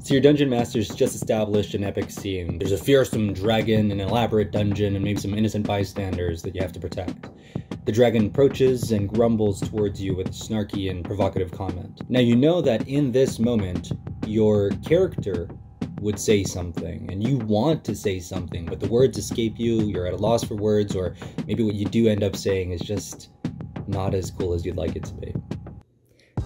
So your dungeon master's just established an epic scene. There's a fearsome dragon, an elaborate dungeon, and maybe some innocent bystanders that you have to protect. The dragon approaches and grumbles towards you with a snarky and provocative comment. Now you know that in this moment, your character would say something, and you want to say something, but the words escape you, you're at a loss for words, or maybe what you do end up saying is just not as cool as you'd like it to be.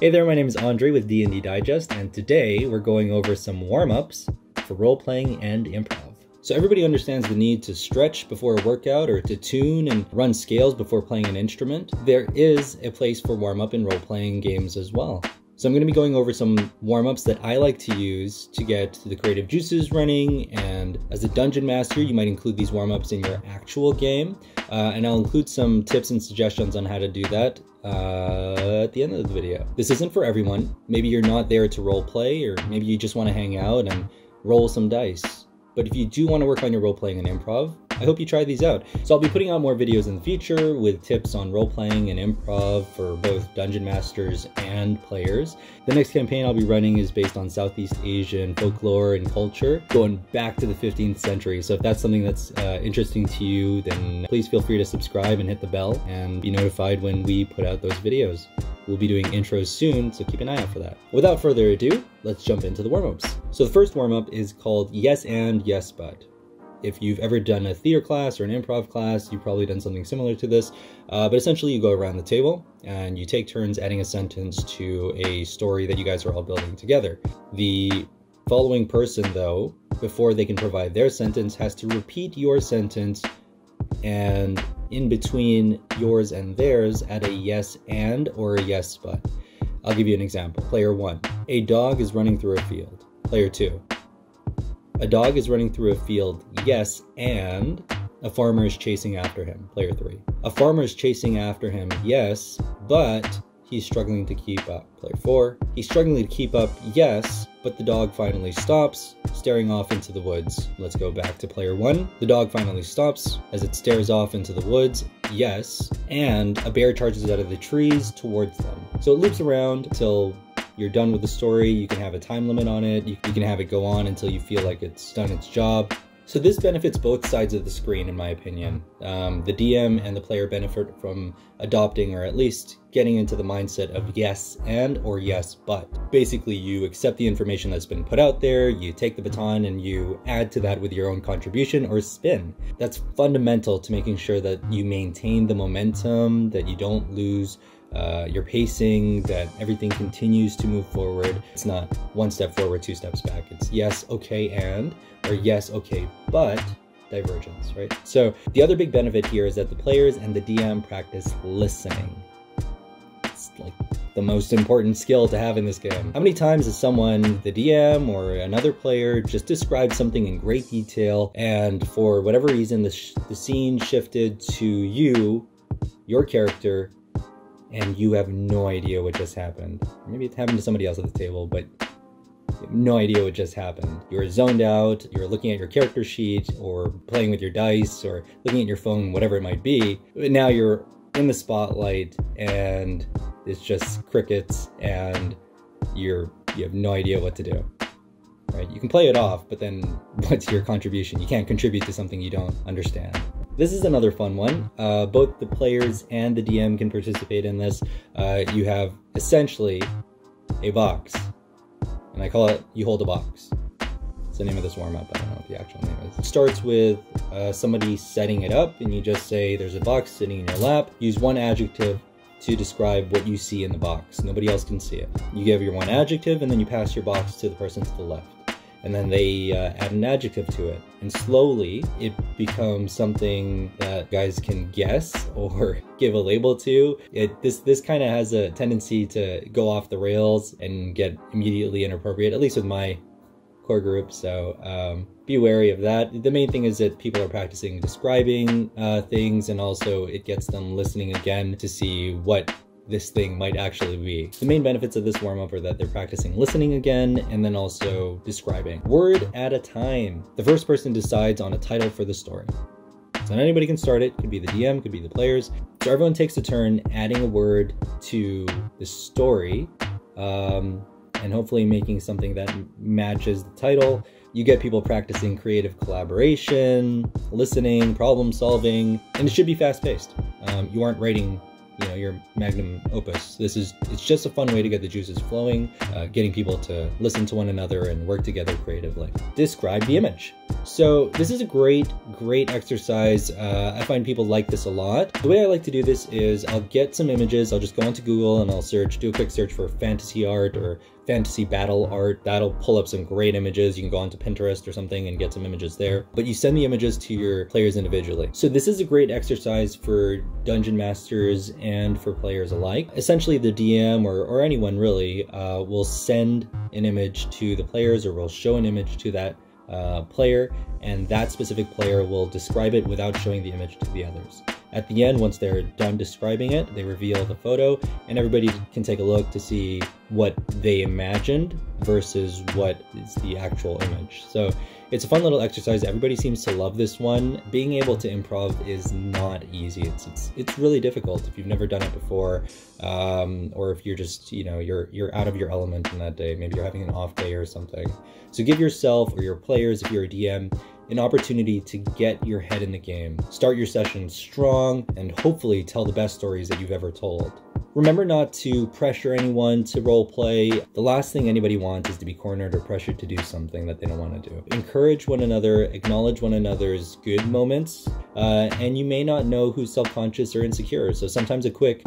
Hey there, my name is Andre with D&D Digest, and today we're going over some warm-ups for role-playing and improv. So everybody understands the need to stretch before a workout or to tune and run scales before playing an instrument. There is a place for warm-up in role-playing games as well. So I'm going to be going over some warm-ups that I like to use to get the creative juices running, and as a dungeon master you might include these warm-ups in your actual game, and I'll include some tips and suggestions on how to do that at the end of the video. This isn't for everyone. Maybe you're not there to role play, or maybe you just want to hang out and roll some dice. But if you do want to work on your role playing and improv, I hope you try these out. So I'll be putting out more videos in the future with tips on role playing and improv for both dungeon masters and players. The next campaign I'll be running is based on Southeast Asian folklore and culture, going back to the 15th century. So if that's something that's interesting to you, then please feel free to subscribe and hit the bell and be notified when we put out those videos. We'll be doing intros soon, so keep an eye out for that. Without further ado, let's jump into the warm-ups. So the first warm-up is called Yes and Yes But. If you've ever done a theater class or an improv class, you've probably done something similar to this, but essentially you go around the table and you take turns adding a sentence to a story that you guys are all building together. The following person, though, before they can provide their sentence, has to repeat your sentence, and in between yours and theirs, add a yes and or a yes but. I'll give you an example. Player 1, a dog is running through a field. Player 2, a dog is running through a field, yes, and a farmer is chasing after him. Player 3, a farmer is chasing after him, yes, but he's struggling to keep up. Player 4, he's struggling to keep up, yes, but the dog finally stops, staring off into the woods. Let's go back to player 1. The dog finally stops as it stares off into the woods, yes, and a bear charges out of the trees towards them. So it loops around until you're done with the story. You can have a time limit on it. You can have it go on until you feel like it's done its job. So this benefits both sides of the screen, in my opinion. The DM and the player benefit from adopting, or at least getting into the mindset of yes and or yes but. Basically, you accept the information that's been put out there, you take the baton and you add to that with your own contribution or spin. That's fundamental to making sure that you maintain the momentum, that you don't lose your pacing, that everything continues to move forward. It's not one step forward, two steps back. It's yes, okay, and, or yes, okay, but divergence, right? So the other big benefit here is that the players and the DM practice listening. It's like the most important skill to have in this game. How many times has someone, the DM or another player, just described something in great detail, and for whatever reason the scene shifted to you, your character, and you have no idea what just happened. Maybe it happened to somebody else at the table, but you have no idea what just happened. You're zoned out, you're looking at your character sheet, or playing with your dice, or looking at your phone, whatever it might be. But now you're in the spotlight, and it's just crickets, and you have no idea what to do. Right? You can play it off, but then what's your contribution? You can't contribute to something you don't understand. This is another fun one. Both the players and the DM can participate in this. You have essentially a box, and I call it You Hold a Box. It's the name of this warm-up. I don't know what the actual name is. It starts with somebody setting it up, and you just say there's a box sitting in your lap. Use one adjective to describe what you see in the box. Nobody else can see it. You give your one adjective, and then you pass your box to the person to the left. And then they add an adjective to it. And slowly, it becomes something that guys can guess or give a label to. This kind of has a tendency to go off the rails and get immediately inappropriate, at least with my core group, so be wary of that. The main thing is that people are practicing describing things, and also it gets them listening again to see what this thing might actually be. The main benefits of this warm-up are that they're practicing listening again, and then also describing. Word at a time. The first person decides on a title for the story. So anybody can start it. Could be the DM, could be the players. So everyone takes a turn adding a word to the story. and hopefully making something that matches the title. You get people practicing creative collaboration, listening, problem solving, and it should be fast-paced. You aren't writing, your magnum opus. It's just a fun way to get the juices flowing, getting people to listen to one another and work together creatively. Describe the image. So this is a great exercise. I find people like this a lot. The way I like to do this is I'll get some images. I'll just go onto Google and I'll do a quick search for fantasy art or fantasy battle art. That'll pull up some great images. You can go onto Pinterest or something and get some images there. But you send the images to your players individually. So this is a great exercise for dungeon masters and for players alike. Essentially, the DM or anyone really will send an image to the players, or will show an image to that player, and that specific player will describe it without showing the image to the others. At the end, once they're done describing it, they reveal the photo, and everybody can take a look to see what they imagined versus what is the actual image. So it's a fun little exercise. Everybody seems to love this one. Being able to improv is not easy. It's really difficult if you've never done it before, or if you're just, you're out of your element in that day. Maybe you're having an off day or something. So give yourself or your players, if you're a DM, an opportunity to get your head in the game. Start your session strong and hopefully tell the best stories that you've ever told. Remember not to pressure anyone to role play. The last thing anybody wants is to be cornered or pressured to do something that they don't want to do. Encourage one another, acknowledge one another's good moments, and you may not know who's self-conscious or insecure. So sometimes a quick,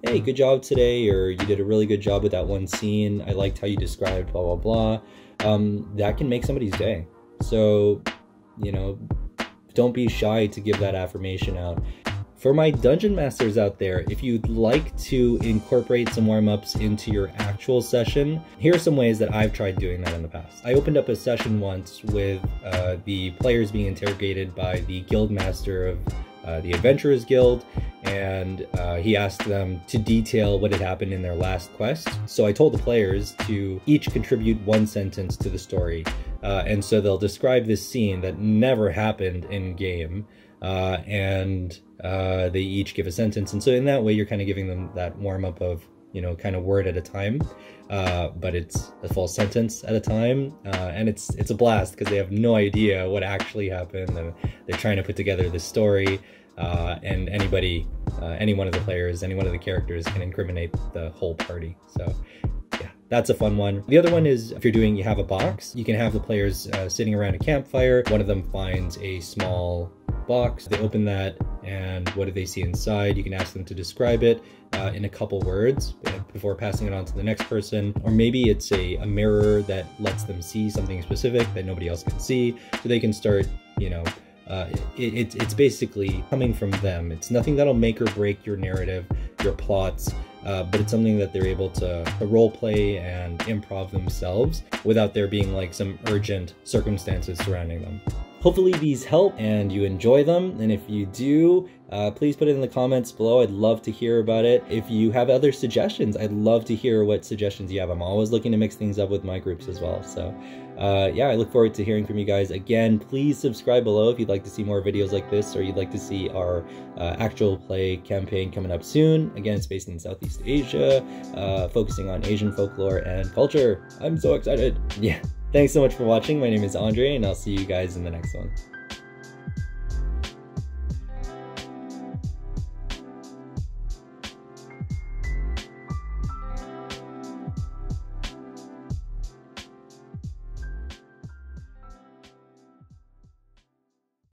hey, good job today, or you did a really good job with that one scene. I liked how you described blah, blah, blah. That can make somebody's day. So, don't be shy to give that affirmation out. For my dungeon masters out there, if you'd like to incorporate some warm-ups into your actual session, here are some ways that I've tried doing that in the past. I opened up a session once with the players being interrogated by the guild master of the Adventurers Guild, and he asked them to detail what had happened in their last quest. So I told the players to each contribute one sentence to the story. And so they'll describe this scene that never happened in game, and they each give a sentence. And so in that way, you're kind of giving them that warm-up of, kind of word at a time, but it's a full sentence at a time. And it's a blast because they have no idea what actually happened, and they're trying to put together this story. And anybody, any one of the players, any one of the characters can incriminate the whole party. So yeah, that's a fun one. The other one is if you have a box, you can have the players sitting around a campfire. One of them finds a small box. They open that, and what do they see inside? You can ask them to describe it in a couple words before passing it on to the next person. Or maybe it's a mirror that lets them see something specific that nobody else can see, so they can start, it's basically coming from them. It's nothing that'll make or break your narrative, your plots, but it's something that they're able to role play and improv themselves without there being like some urgent circumstances surrounding them. Hopefully these help and you enjoy them, and if you do, please put it in the comments below. I'd love to hear about it. If you have other suggestions, I'd love to hear what suggestions you have. I'm always looking to mix things up with my groups as well. So yeah, I look forward to hearing from you guys. Again, please subscribe below if you'd like to see more videos like this, or you'd like to see our actual play campaign coming up soon. Again, it's based in Southeast Asia, focusing on Asian folklore and culture. I'm so excited. Yeah. Thanks so much for watching. My name is Andre, and I'll see you guys in the next one.